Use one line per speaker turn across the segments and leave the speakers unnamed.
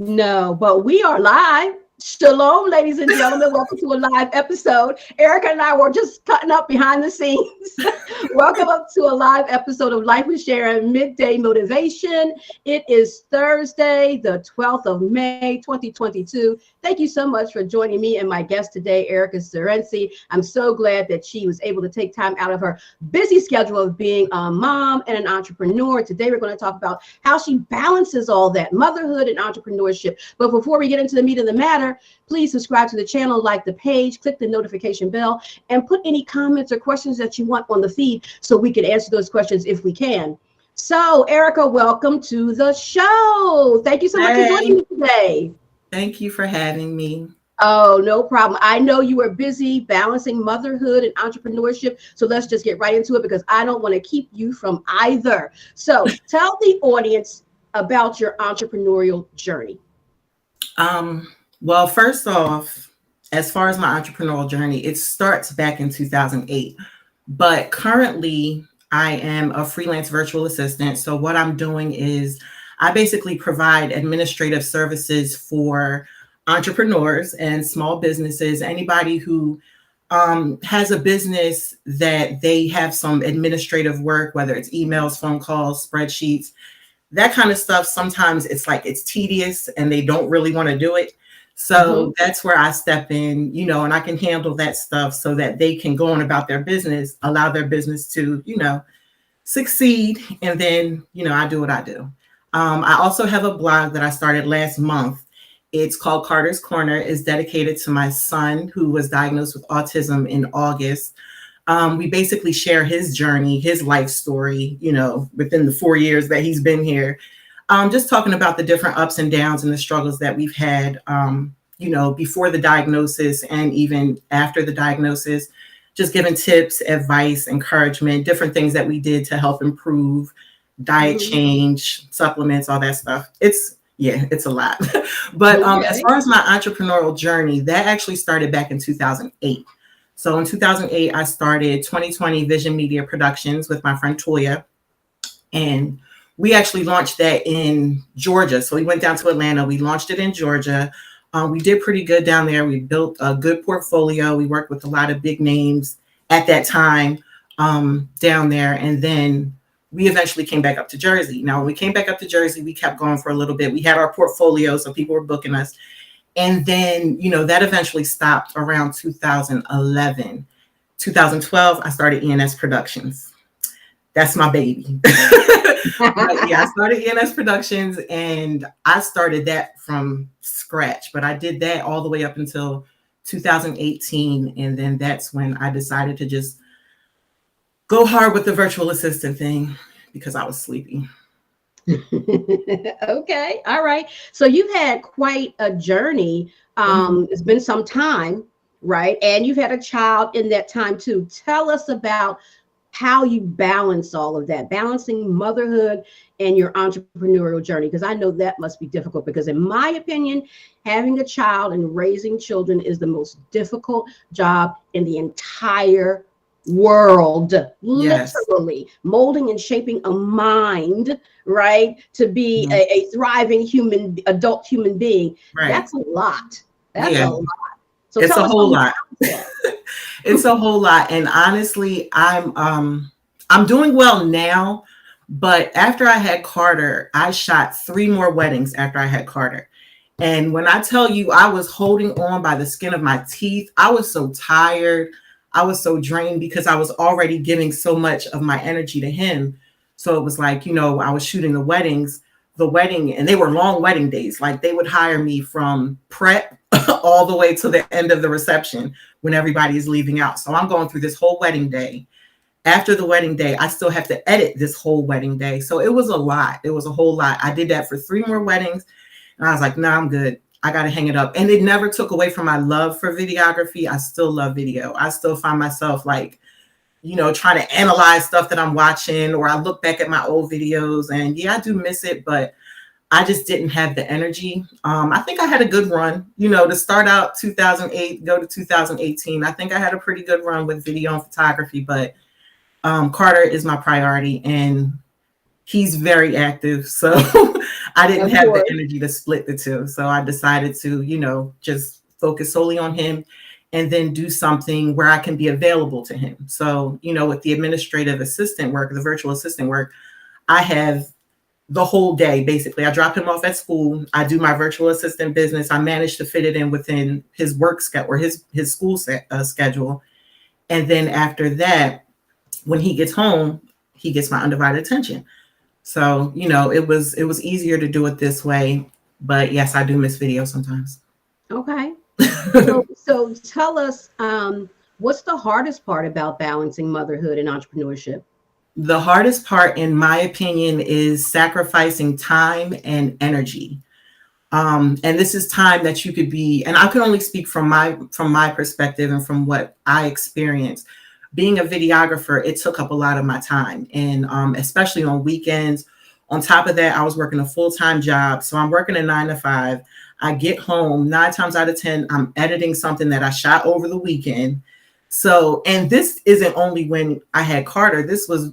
No, but we are live. Shalom, ladies and gentlemen. Welcome to a live episode. Erika and I were just cutting up behind the scenes. Welcome up to a live episode of Life with Sharon Midday Motivation. It is Thursday, the 12th of May, 2022. Thank you so much for joining me and my guest today, Erika Surrency. I'm so glad that she was able to take time out of her busy schedule of being a mom and an entrepreneur. Today, we're going to talk about how she balances all that, motherhood and entrepreneurship. But before we get into the meat of the matter, please subscribe to the channel, like the page, click the notification bell, and put any comments or questions that you want on the feed so we can answer those questions if we can. So, Erika, welcome to the show. Thank you so much for joining me today.
Thank you for having me.
Oh, no problem. I know you are busy balancing motherhood and entrepreneurship, so let's just get right into it because I don't want to keep you from either. So tell the audience about your entrepreneurial journey.
Well, first off, as far as my entrepreneurial journey, it starts back in 2008. But currently, I am a freelance virtual assistant. So what I'm doing is I basically provide administrative services for entrepreneurs and small businesses, anybody who has a business that they have some administrative work, whether it's emails, phone calls, spreadsheets, that kind of stuff. Sometimes it's tedious and they don't really want to do it. So that's where I step in, and I can handle that stuff so that they can go on about their business, allow their business to, succeed. And then, I do what I do. I also have a blog that I started last month. It's called Carter's Corner. It's dedicated to my son who was diagnosed with autism in August. We basically share his journey, his life story, within the 4 years that he's been here. Just talking about the different ups and downs and the struggles that we've had, before the diagnosis and even after the diagnosis, just giving tips, advice, encouragement, different things that we did to help improve, diet change, supplements, all that stuff. It's a lot. But as far as my entrepreneurial journey, that actually started back in 2008. So in 2008, I started 2020 Vision Media Productions with my friend Toya, and we actually launched that in Georgia. So we went down to Atlanta. We launched it in Georgia. We did pretty good down there. We built a good portfolio. We worked with a lot of big names at that time down there. And then we eventually came back up to Jersey. Now, when we came back up to Jersey, we kept going for a little bit. We had our portfolio, so people were booking us. And then, that eventually stopped around 2011. 2012, I started ENS Productions. That's my baby. I started ENS Productions and I started that from scratch, but I did that all the way up until 2018. And then that's when I decided to just go hard with the virtual assistant thing because I was sleepy.
Okay. All right. So you've had quite a journey. It's been some time, right? And you've had a child in that time too. Tell us about how you balance all of that, balancing motherhood and your entrepreneurial journey, because I know that must be difficult because in my opinion, having a child and raising children is the most difficult job in the entire world. Yes. Literally molding and shaping a mind, right, to be a thriving adult human being. Right. That's a lot. That's a lot. So
it's a whole lot. It's a whole lot. And honestly, I'm doing well now, but after I had Carter, I shot 3 more weddings after I had Carter. And when I tell you I was holding on by the skin of my teeth, I was so tired. I was so drained because I was already giving so much of my energy to him. So it was like, I was shooting the wedding, and they were long wedding days. Like they would hire me from prep all the way to the end of the reception when everybody is leaving out. So I'm going through this whole wedding day. After the wedding day, I still have to edit this whole wedding day. So it was a lot. It was a whole lot. I did that for 3 more weddings. And I was like, nah, I'm good. I got to hang it up. And it never took away from my love for videography. I still love video. I still find myself like, trying to analyze stuff that I'm watching, or I look back at my old videos and I do miss it, but I just didn't have the energy. I think I had a good run, to start out 2008, go to 2018. I think I had a pretty good run with video and photography, but Carter is my priority and he's very active. So I didn't
Of
have the
course.
energy to split the two. So I decided to, just focus solely on him and then do something where I can be available to him. So, with the administrative assistant work, the virtual assistant work, I have the whole day. Basically, I drop him off at school. I do my virtual assistant business. I manage to fit it in within his work schedule or his school schedule. And then after that, when he gets home, he gets my undivided attention. So, it was easier to do it this way. But yes, I do miss video sometimes.
Okay. So tell us, what's the hardest part about balancing motherhood and entrepreneurship?
The hardest part, in my opinion, is sacrificing time and energy. And this is time that you could be, and I can only speak from my perspective and from what I experienced. Being a videographer, it took up a lot of my time, and especially on weekends. On top of that, I was working a full-time job, so I'm working a 9 to 5. I get home 9 times out of 10, I'm editing something that I shot over the weekend. So, and this isn't only when I had Carter. This was,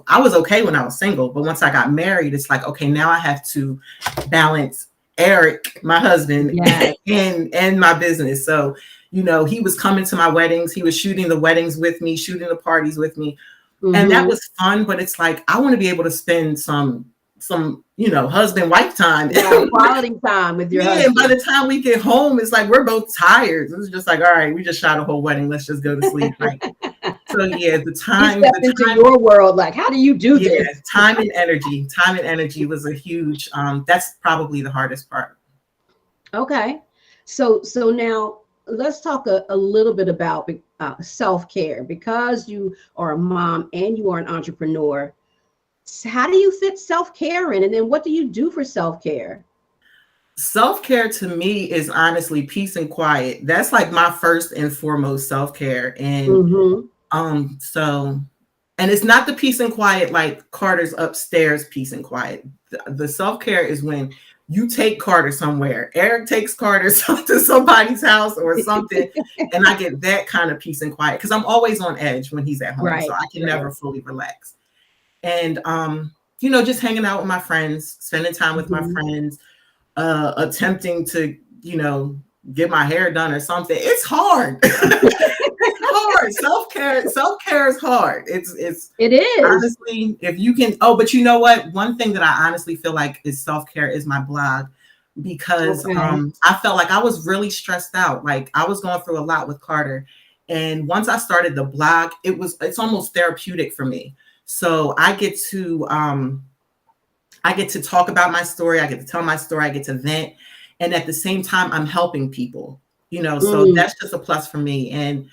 I was okay when I was single, but once I got married, it's like, okay, now I have to balance Eric, my husband,
Yes.
and my business. So, he was coming to my weddings. He was shooting the weddings with me, shooting the parties with me. And that was fun, but it's like, I want to be able to spend some husband wife time.
Yeah, quality time with your husband.
And by the time we get home, it's like we're both tired. It's just like, all right, we just shot a whole wedding. Let's just go to sleep. So yeah, the time.
You stepped into your world. Like, how do you do this?
Time and energy. Time and energy was a huge. That's probably the hardest part.
Okay, so now let's talk a little bit about self-care, because you are a mom and you are an entrepreneur. How do you fit self-care in, and then what do you do for self-care?
Self-care to me is honestly peace and quiet. That's like my first and foremost self-care. And so, and it's not the peace and quiet like Carter's upstairs peace and quiet. The self-care is when you take Carter somewhere. Eric takes Carter to somebody's house or something, and I get that kind of peace and quiet because I'm always on edge when he's at home,
Right,
so I can
right.
never fully relax. And just hanging out with my friends, spending time with my friends, attempting to, get my hair done or something. It's hard. It's hard. Self-care is hard. It is honestly, if you can. Oh, but you know what? One thing that I honestly feel like is self-care is my blog, because I felt like I was really stressed out. Like I was going through a lot with Carter. And once I started the blog, it's almost therapeutic for me. So I get to talk about my story. I get to tell my story. I get to vent. And at the same time, I'm helping people, so that's just a plus for me. And,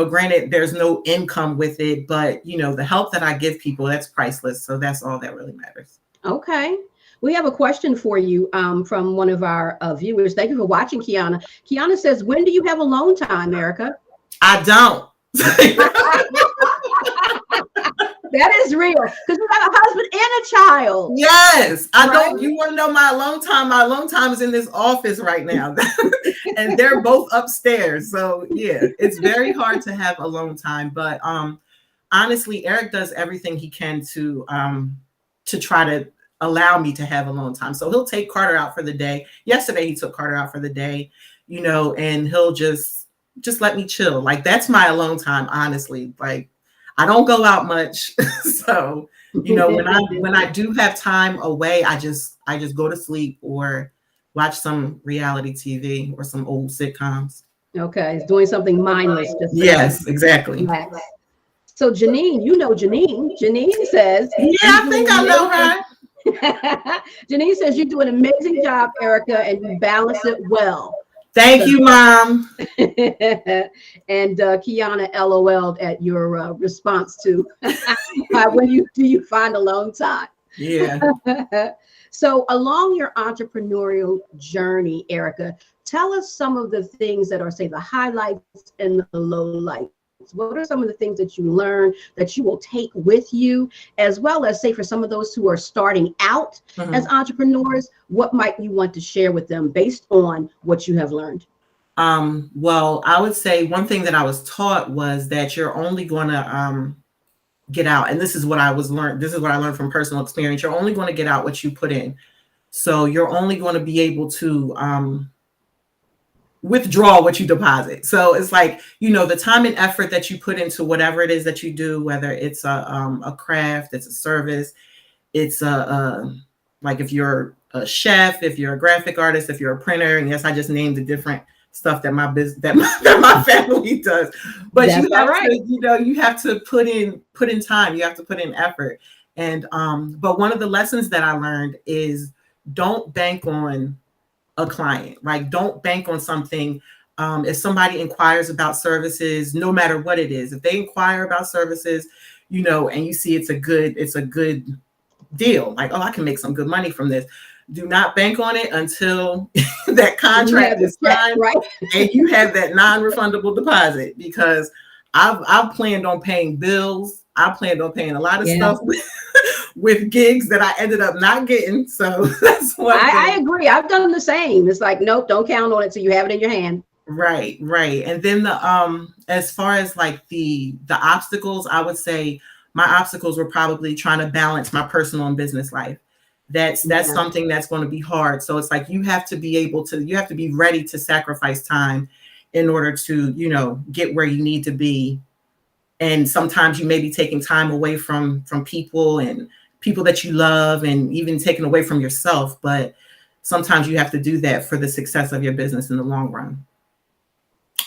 granted, there's no income with it, but, the help that I give people, that's priceless. So that's all that really matters.
Okay. We have a question for you from one of our viewers. Thank you for watching, Kiana. Kiana says, when do you have alone time, Erika?
I don't.
That is real, because you have a husband and a child.
Yes, I don't. You want to know my alone time? My alone time is in this office right now, and they're both upstairs. So yeah, it's very hard to have alone time. But honestly, Eric does everything he can to try to allow me to have alone time. So he'll take Carter out for the day. Yesterday, he took Carter out for the day, and he'll just let me chill. Like that's my alone time, honestly. Like I don't go out much. So, when I do have time away, I just go to sleep or watch some reality TV or some old sitcoms.
Okay, it's doing something mindless.
Yes, exactly.
Relax. So Janine, Janine says,
yeah, I think I know her.
Janine says you do an amazing job, Erika, and you balance it well.
Thank you, Mom.
And Kiana LOL'd at your response to when do you find alone time?
Yeah.
So along your entrepreneurial journey, Erika, tell us some of the things that are, say, the highlights and the lowlights. What are some of the things that you learn that you will take with you, as well as, say, for some of those who are starting out as entrepreneurs, what might you want to share with them based on what you have learned?
Well, I would say one thing that I was taught was that you're only going to get out. And this is what I learned. This is what I learned from personal experience. You're only going to get out what you put in. So you're only going to be able to withdraw what you deposit. So it's like, the time and effort that you put into whatever it is that you do, whether it's a craft, it's a service, it's like if you're a chef, if you're a graphic artist, if you're a printer, and yes, I just named the different stuff that my business that my family does. But
That's
you have
right.
to, you have to put in time, you have to put in effort. And but one of the lessons that I learned is don't bank on a client. Like, don't bank on something. If somebody inquires about services, no matter what it is, if they inquire about services, and you see it's a good deal, like, oh, I can make some good money from this. Do not bank on it until that contract is signed,
right?
And you have that non-refundable deposit, because I've planned on paying bills. I planned on paying a lot of stuff with gigs that I ended up not getting. So that's what
I agree. I've done the same. It's like, nope, don't count on it till you have it in your hand.
Right. And then the as far as like the obstacles, I would say my obstacles were probably trying to balance my personal and business life. That's something that's going to be hard. So it's like you have to be ready to sacrifice time in order to, get where you need to be. And sometimes you may be taking time away from people and people that you love, and even taking away from yourself. But sometimes you have to do that for the success of your business in the long run.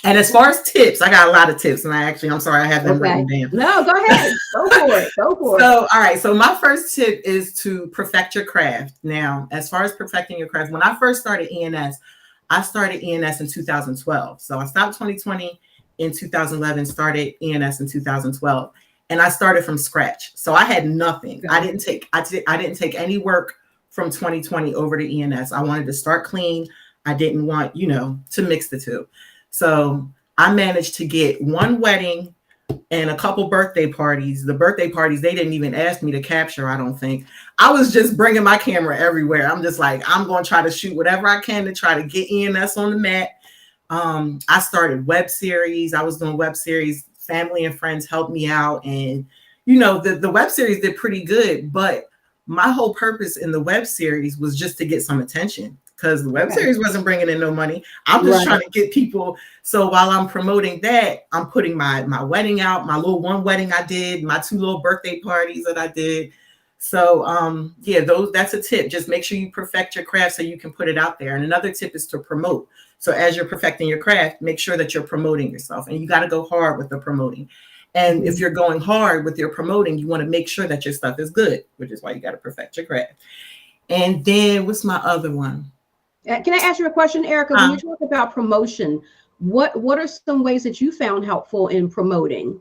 And as far as tips, I got a lot of tips, and I'm sorry, I have them written down.
No, go ahead. Go for it.
So, all right. So my first tip is to perfect your craft. Now, as far as perfecting your craft, when I first started ENS, I started ENS in 2012. So I stopped 2020 in 2011, started ENS in 2012, and I started from scratch. So I had nothing. I didn't take any work from 2020 over to ENS. I wanted to start clean. I didn't want, to mix the two. So I managed to get one wedding and a couple birthday parties. The birthday parties, they didn't even ask me to capture, I don't think. I was just bringing my camera everywhere. I'm just like, I'm going to try to shoot whatever I can to try to get ENS on the mat. I started web series. I was doing web series. Family and friends helped me out. And, the web series did pretty good. But my whole purpose in the web series was just to get some attention, because the web series wasn't bringing in no money. I'm just trying to get people. So while I'm promoting that, I'm putting my wedding out, my little one wedding I did, my 2 little birthday parties that I did. So that's a tip. Just make sure you perfect your craft so you can put it out there. And another tip is to promote. So as you're perfecting your craft, make sure that you're promoting yourself, and you got to go hard with the promoting. And if you're going hard with your promoting, you want to make sure that your stuff is good, which is why you got to perfect your craft. And then what's my other one?
Can I ask you a question, Erika? When you talk about promotion, what are some ways that you found helpful in promoting?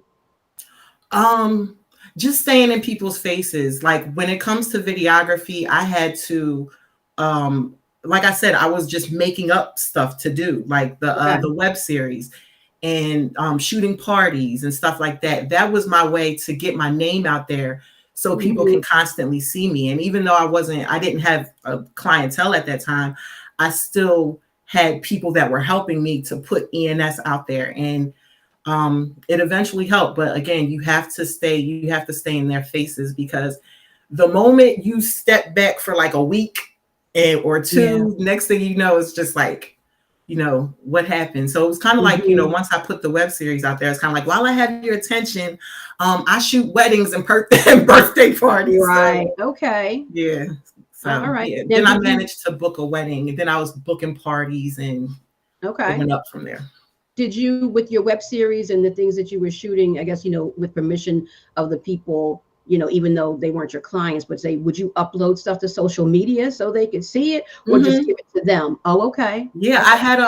Just staying in people's faces. Like when it comes to videography, I had to, like I said, I was just making up stuff to do, like the web series and shooting parties and stuff like that. That was my way to get my name out there, so people can constantly see me. And even though I didn't have a clientele at that time, I still had people that were helping me to put ENS out there, and it eventually helped. But again, you have to stay in their faces, because the moment you step back for like a week or two, next thing you know, it's just like, what happened. So it was kind of like, once I put the web series out there, it's kind of like, while I have your attention, I shoot weddings and birthday parties.
Right. So, okay.
Yeah. So,
all right.
Yeah. Then I managed to book a wedding, and then I was booking parties, and it went up from there.
Did you, with your web series and the things that you were shooting, I guess, with permission of the people, even though they weren't your clients, but would you upload stuff to social media so they could see it, or just give it to them? Oh, okay.
Yeah. I had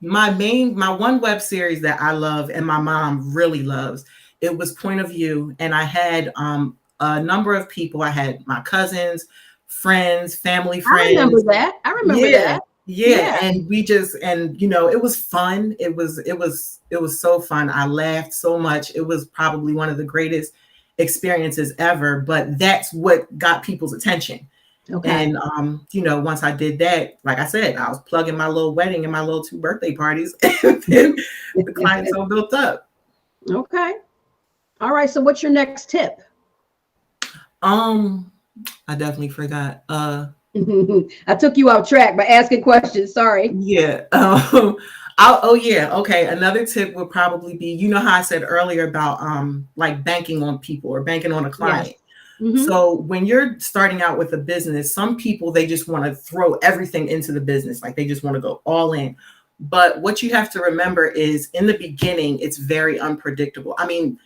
my one web series that I love and my mom really loves. It was Point of View. And I had a number of people. I had my cousins, friends, family friends.
I remember that.
Yeah. And we just, it was fun. It was so fun. I laughed so much. It was probably one of the greatest experiences ever, but that's what got people's attention. Okay. And, once I did that, like I said, I was plugging my little wedding and my little 2 birthday parties, and then the clientele built up.
Okay. All right. So what's your next tip?
I definitely forgot.
I took you off track by asking questions. Sorry.
Yeah. Oh yeah. Okay. Another tip would probably be, you know how I said earlier about like banking on people or banking on a
Yes.
client.
Mm-hmm.
So when you're starting out with a business, some people they just want to throw everything into the business, like they just want to go all in. But what you have to remember is in the beginning, it's very unpredictable. I mean,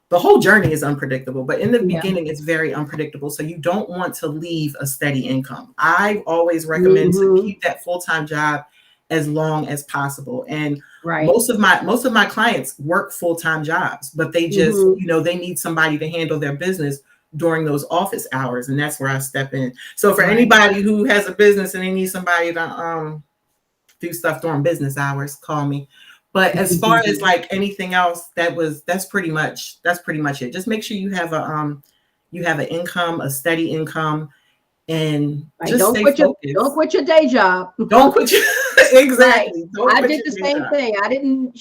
the whole journey is unpredictable, but in the
Yeah.
beginning, it's very unpredictable. So you don't want to leave a steady income. I always recommend to
Mm-hmm.
keep that full-time job as long as possible. And
Right.
most of my clients work full-time jobs, but they just,
Mm-hmm.
they need somebody to handle their business during those office hours. And that's where I step in. So for
Right.
anybody who has a business and they need somebody to do stuff during business hours, call me. But as far as like anything else, that's pretty much it. Just make sure you have an income, a steady income, and
Right.
just stay
Don't
focused.
quit your day job.
Don't quit your
Right.
exactly. Don't
I
quit
did
your
the
day
same
job.
thing. I didn't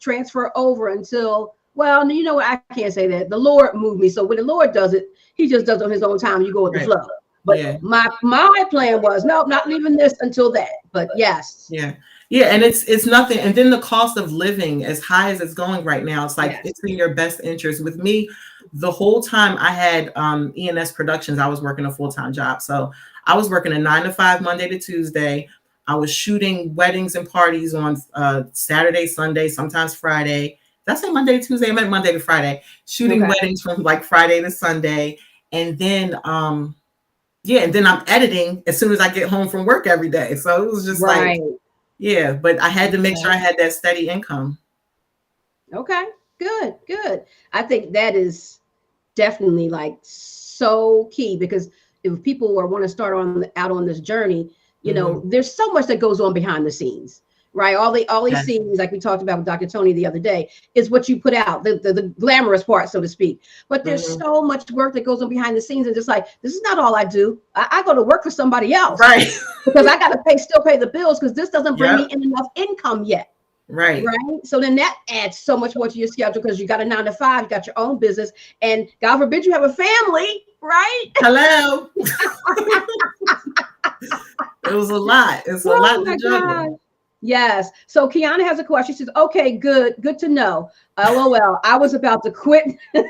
transfer over until, well, you know what? I can't say that. The Lord moved me. So when the Lord does it, he just does it on his own time. You go with the
Right.
flow. But
Yeah.
my plan was, no, not leaving this until that. But yes.
Yeah. Yeah. And it's nothing. And then the cost of living, as high as it's going right now, it's like
Yes.
it's in your best interest. With me, the whole time I had ENS Productions, I was working a full-time job. So I was working a 9 to 5 Monday to Tuesday. I was shooting weddings and parties on Saturday, Sunday, sometimes Friday. Did I say Monday to Tuesday? I meant Monday to Friday. Shooting
Okay.
weddings from like Friday to Sunday. And then yeah, and then I'm editing as soon as I get home from work every day. So it was just like,
Right.
yeah, but I had to make sure
Okay.
I had that steady income.
Okay. Good. Good. I think that is definitely like so key, because if people are want to start on out on this journey,
Hmm.
there's so much that goes on behind the scenes, right? All these
Yes.
scenes, like we talked about with Dr. Tony the other day, is what you put out, the glamorous part, so to speak. But there's
Hmm.
so much work that goes on behind the scenes, and just like, this is not all I do. I go to work for somebody else
Right.
because I got to still pay the bills, because this doesn't bring me
Yep.
in enough income yet.
Right.
Right. So then that adds so much more to your schedule, because you got a 9 to 5, you got your own business, and God forbid you have a family, right?
Hello. It was a lot. It's a
Oh
lot to
my
juggle.
God. Yes. So Kiana has a question. She says, okay, good to know. LOL. I was about to quit the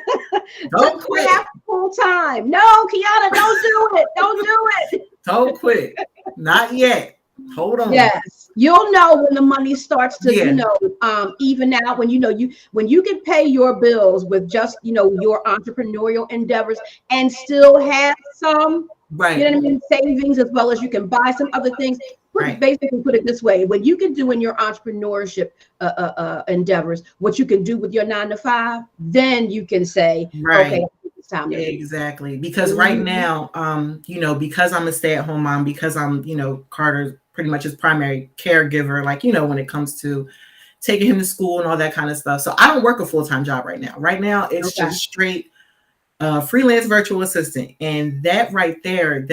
Don't quit.
craft full time. No, Kiana, don't do it. Don't do it.
Don't quit. Not yet. Hold on.
Yes, you'll know when the money starts to,
Yeah.
even out, when you can pay your bills with just, your entrepreneurial endeavors, and still have some,
Right.
savings, as well as you can buy some other things.
Right.
Basically put it this way: when you can do in your entrepreneurship endeavors what you can do with your 9 to 5, then you can say, okay,
Right.
it's time to leave.
Exactly. Because right
Mhm.
now, because I'm a stay-at-home mom, because I'm, Carter's pretty much his primary caregiver, like, when it comes to taking him to school and all that kind of stuff. So I don't work a full-time job right now. Right now, it's
Okay.
just straight freelance virtual assistant. And that right there,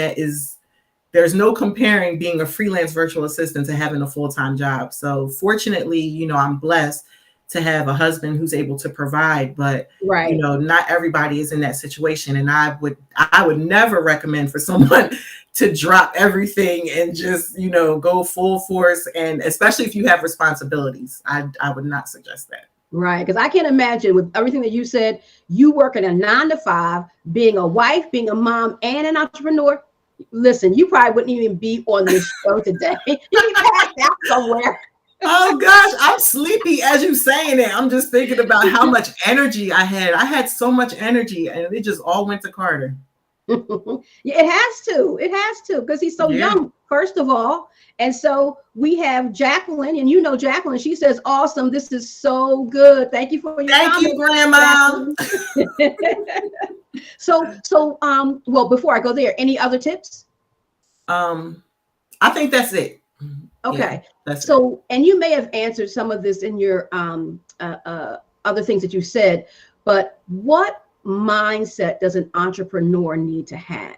there's no comparing being a freelance virtual assistant to having a full-time job. So fortunately, I'm blessed to have a husband who's able to provide, but
Right.
not everybody is in that situation. And I would never recommend for someone to drop everything and just, go full force. And especially if you have responsibilities, I would not suggest that.
Right. Because I can't imagine, with everything that you said, you working a 9 to 5, being a wife, being a mom, and an entrepreneur. Listen, you probably wouldn't even be on this show today. You'd be passed out somewhere.
Oh gosh, I'm sleepy as you saying it. I'm just thinking about how much energy I had. I had so much energy and it just all went to Carter.
Yeah, it has to. It has to, because he's so
Yeah.
young, first of all. And so we have Jacqueline, and Jacqueline, she says, awesome. This is so good. Thank you for your
Thank you,
comment,
Grandma.
Jacqueline. Well, before I go there, any other tips?
Um, I think that's it. Yeah,
Okay.
that's it.
So, and you may have answered some of this in your other things that you said, but what mindset does an entrepreneur need to have?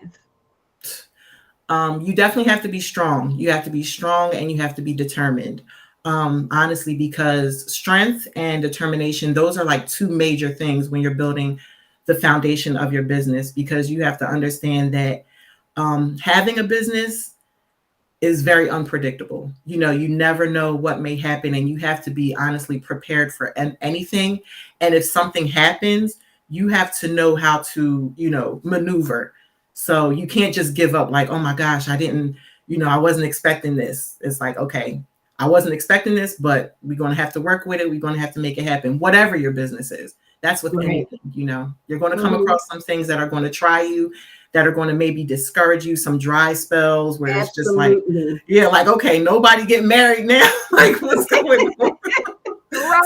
You definitely have to be strong. You have to be strong and you have to be determined. Honestly, because strength and determination, those are like two major things when you're building the foundation of your business, because you have to understand that having a business is very unpredictable. You never know what may happen, and you have to be honestly prepared for anything. And if something happens, you have to know how to, maneuver. So you can't just give up like, oh my gosh, I wasn't expecting this. It's like, okay, I wasn't expecting this, but we're going to have to work with it. We're going to have to make it happen, whatever your business is. That's with anything, you're going to come across some things that are going to try you, that are going to maybe discourage you, some dry spells where it's just like, like, okay, nobody get married now. Like, what's going on?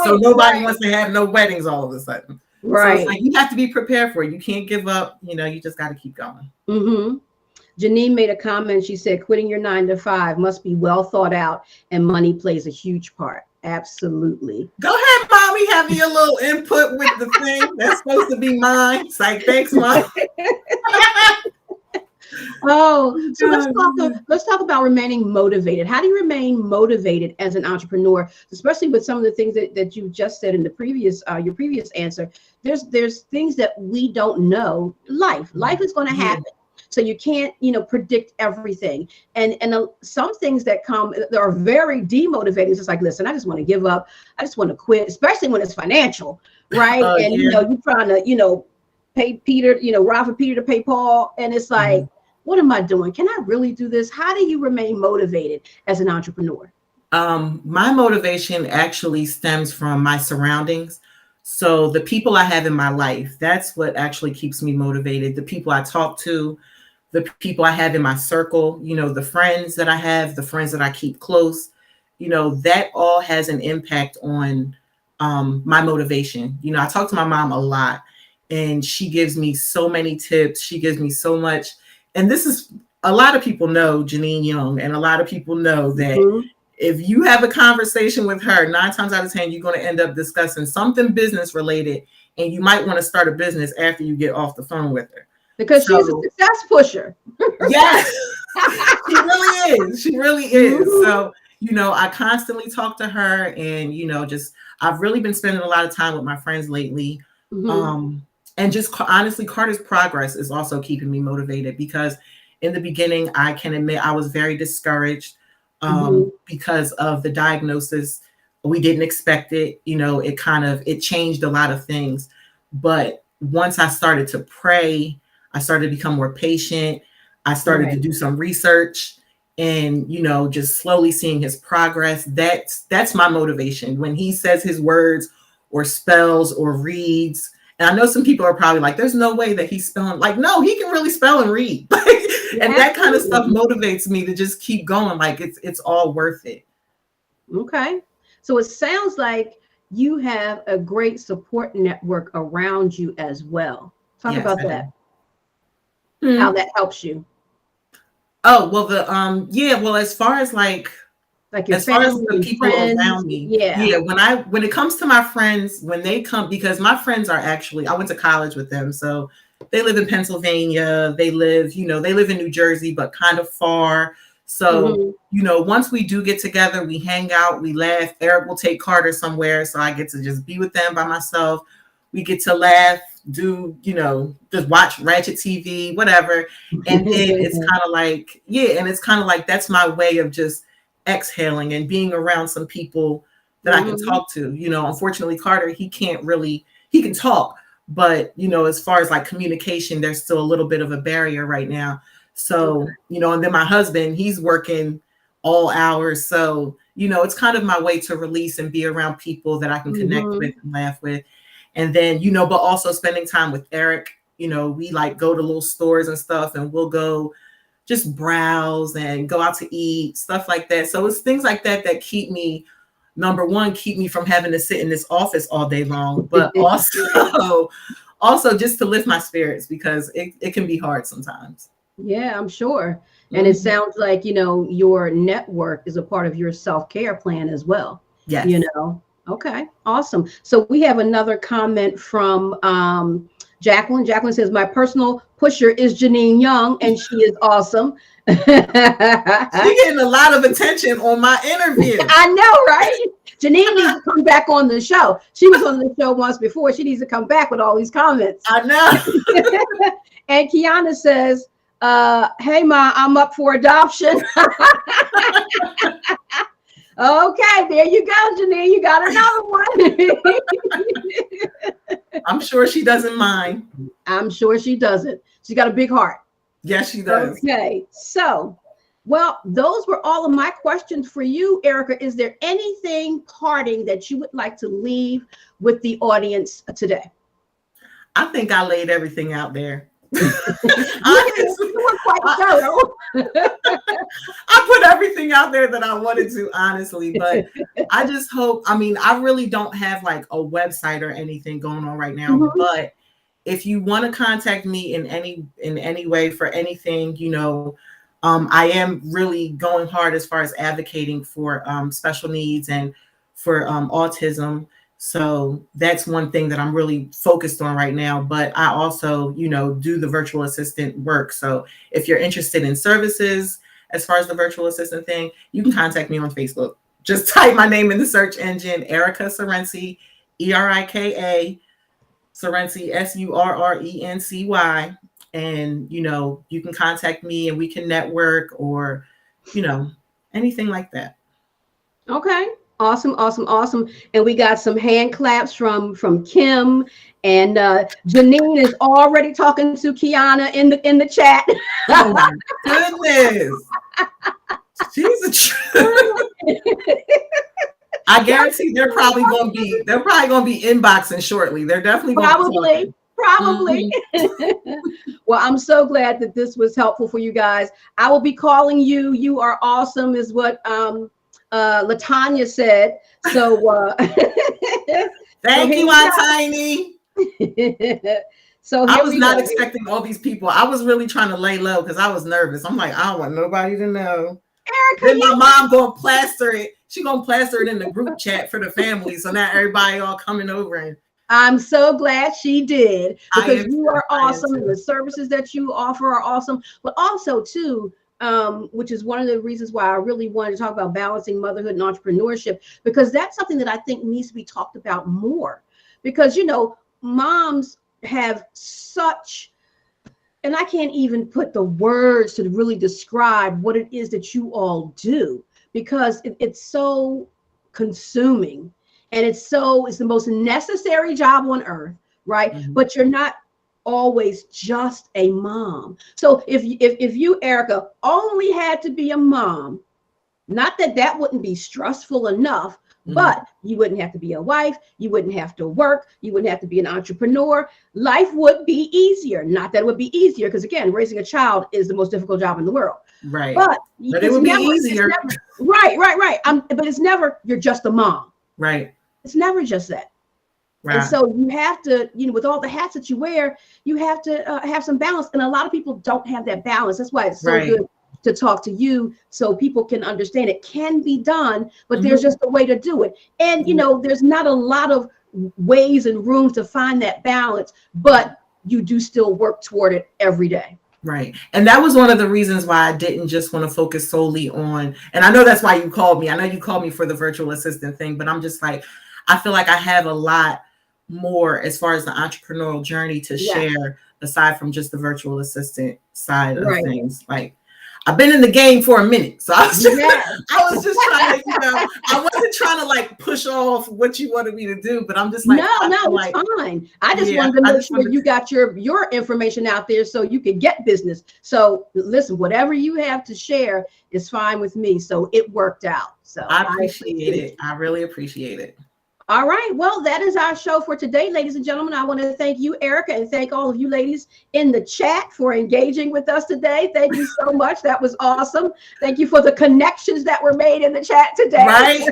So nobody wants to have no weddings all of a sudden. Right. So it's like, you have to be prepared for it. You can't give up. You just got to keep going.
Mm-hmm. Janine made a comment. She said, quitting your 9-to-5 must be well thought out, and money plays a huge part. Absolutely.
Go ahead, mommy. Have your little input with the thing that's supposed to be mine. It's like, thanks, mom.
So let's talk about remaining motivated. How do you remain motivated as an entrepreneur, especially with some of the things that you just said in the previous your previous answer? There's things that we don't know. Life is going to happen. So you can't, predict everything. And some things that are very demotivating. It's just like, listen, I just want to give up. I just want to quit, especially when it's financial, right? And, you're trying to, pay Peter, rob for Peter to pay Paul. And it's like, what am I doing? Can I really do this? How do you remain motivated as an entrepreneur?
My motivation actually stems from my surroundings. So the people I have in my life, that's what actually keeps me motivated. The people I talk to, the people I have in my circle, the friends that I have, the friends that I keep close, that all has an impact on my motivation. I talk to my mom a lot, and she gives me so many tips. She gives me so much. And this is, a lot of people know Janine Young, and a lot of people know that if you have a conversation with her, 9 times out of 10, you're going to end up discussing something business related, and you might want to start a business after you get off the phone with her.
Because she's a success pusher.
Yes, she really is. She really is. So, I constantly talk to her, and, I've really been spending a lot of time with my friends lately. And just honestly, Carter's progress is also keeping me motivated, because in the beginning, I can admit I was very discouraged because of the diagnosis. We didn't expect it. It changed a lot of things. But once I started to pray, I started to become more patient. I started to do some research, and, just slowly seeing his progress. That's my motivation. When he says his words or spells or reads, and I know some people are probably like, there's no way that he's spelling. Like, no, he can really spell and read. And that kind of stuff motivates me to just keep going. Like, it's all worth it. Okay.
So it sounds like you have a great support network around you as well. Talk about that. How that helps you.
Oh, well, as far as like your as far as the people around me, when it comes to my friends, when they come, because my friends are actually, I went to college with them, so they live in Pennsylvania, they live in New Jersey, but kind of far. So, once we do get together, we hang out, we laugh. Eric will take Carter somewhere, so I get to just be with them by myself. We get to laugh, just watch Ratchet TV, whatever. And then it's kind of like, that's my way of just exhaling and being around some people that I can talk to. Unfortunately, Carter, he can talk, but as far as like communication, there's still a little bit of a barrier right now. So, and then my husband, he's working all hours. So, it's kind of my way to release and be around people that I can connect with and laugh with. And then, but also spending time with Eric, we like go to little stores and stuff, and we'll go just browse and go out to eat, stuff like that. So it's things like that that keep me from having to sit in this office all day long, but also just to lift my spirits, because it can be hard sometimes.
Yeah, I'm sure. And it sounds like, your network is a part of your self-care plan as well.
Yes.
Okay, awesome. So we have another comment from Jacqueline. Jacqueline says, my personal pusher is Janine Young, and she is awesome.
She's getting a lot of attention on my interview.
I know, right? Janine needs to come back on the show. She was on the show once before. She needs to come back with all these comments.
I know.
And Kiana says, Hey, Ma, I'm up for adoption. Okay, there you go, Janine. You got another one.
I'm sure she doesn't mind.
I'm sure she doesn't. She's got a big heart.
Yes, she does.
Okay, so, well, those were all of my questions for you, Erika. Is there anything parting that you would like to leave with the audience today?
I think I laid everything out there.
You were quite thorough.
I put everything out there that I wanted to, honestly, but I just hope, I mean, I really don't have like a website or anything going on right now, but if you want to contact me in any way for anything, you know, I am really going hard as far as advocating for special needs and for autism. So that's one thing that I'm really focused on right now. But I also, you know, do the virtual assistant work. So if you're interested in services as far as the virtual assistant thing, you can contact me on Facebook. Just type my name in the search engine, Erika Surrency, Erika Surrency, Surrency. And, you know, you can contact me and we can network or, you know, anything like that.
Okay. Awesome, awesome, awesome. And we got some hand claps from Kim, and Janine is already talking to Kiana in the chat.
Oh my goodness. She's I guarantee they're probably gonna be inboxing shortly. They're definitely
probably. Well, I'm so glad that this was helpful for you guys. I will be calling you. You are awesome, is what Latanya said. So
thank you, Aunt Tiny.
So
I was not expecting all these people. I was really trying to lay low because I was nervous. I'm like, I don't want nobody to know.
Erika,
then my mom gonna plaster it. She gonna plaster it in the group chat for the family. So now everybody all coming over. And
I'm so glad she did, because you are awesome and the services that you offer are awesome. But also too, which is one of the reasons why I really wanted to talk about balancing motherhood and entrepreneurship, because that's something that I think needs to be talked about more. Because, you know, moms have such, and I can't even put the words to really describe what it is that you all do, because it's so consuming, and it's the most necessary job on earth, right? But you're not always just a mom. So if you, Erika, only had to be a mom, not that wouldn't be stressful enough, but you wouldn't have to be a wife, you wouldn't have to work, you wouldn't have to be an entrepreneur. Life would be easier. Not that it would be easier, because again, raising a child is the most difficult job in the world.
But
But
it would be easier.
Right. But it's never, you're just a mom.
Right.
It's never just that. Right. And so you have to, you know, with all the hats that you wear, you have to have some balance. And a lot of people don't have that balance. That's why it's so good to talk to you, so people can understand it can be done, but there's just a way to do it. And, you know, there's not a lot of ways and room to find that balance, but you do still work toward it every day.
Right. And that was one of the reasons why I didn't just want to focus solely on, and I know that's why you called me. I know you called me for the virtual assistant thing, but I'm just like, I feel like I have a lot more as far as the entrepreneurial journey to share, aside from just the virtual assistant side of things. Like, I've been in the game for a minute, so I was just trying to, you know, I wasn't trying to like push off what you wanted me to do, but I'm just like,
it's fine. I just wanted to make sure you got your information out there so you could get business. So listen, whatever you have to share is fine with me. So it worked out. So
I appreciate it. I really appreciate it.
All right. Well, that is our show for today, ladies and gentlemen. I want to thank you, Erika, and thank all of you ladies in the chat for engaging with us today. Thank you so much. That was awesome. Thank you for the connections that were made in the chat today.
Right.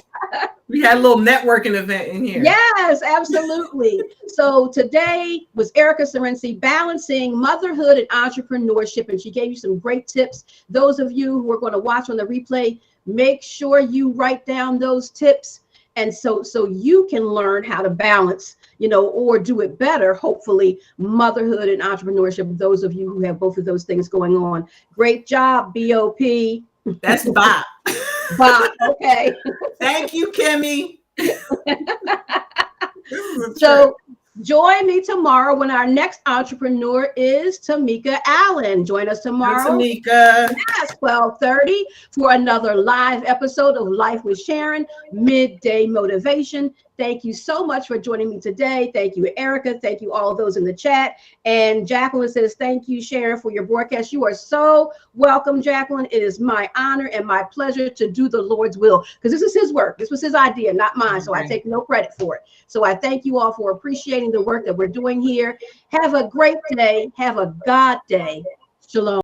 We had a little networking event in here.
Yes, absolutely. So today was Erika Surrency, balancing motherhood and entrepreneurship, and she gave you some great tips. Those of you who are going to watch on the replay, make sure you write down those tips. And so you can learn how to balance, you know, or do it better, hopefully, motherhood and entrepreneurship. Those of you who have both of those things going on. Great job, BOP.
That's Bob.
Bob, okay.
Thank you, Kimmy.
So Join me tomorrow when our next entrepreneur is Tamika Allen. Join us tomorrow.
Tamika.
Yes, 12:30 for another live episode of Life with Sharon, Midday Motivation. Thank you so much for joining me today. Thank you, Erika. Thank you, all those in the chat. And Jacqueline says, thank you, Sharon, for your broadcast. You are so welcome, Jacqueline. It is my honor and my pleasure to do the Lord's will, because this is his work. This was his idea, not mine. So I take no credit for it. So I thank you all for appreciating the work that we're doing here. Have a great day. Have a God day. Shalom.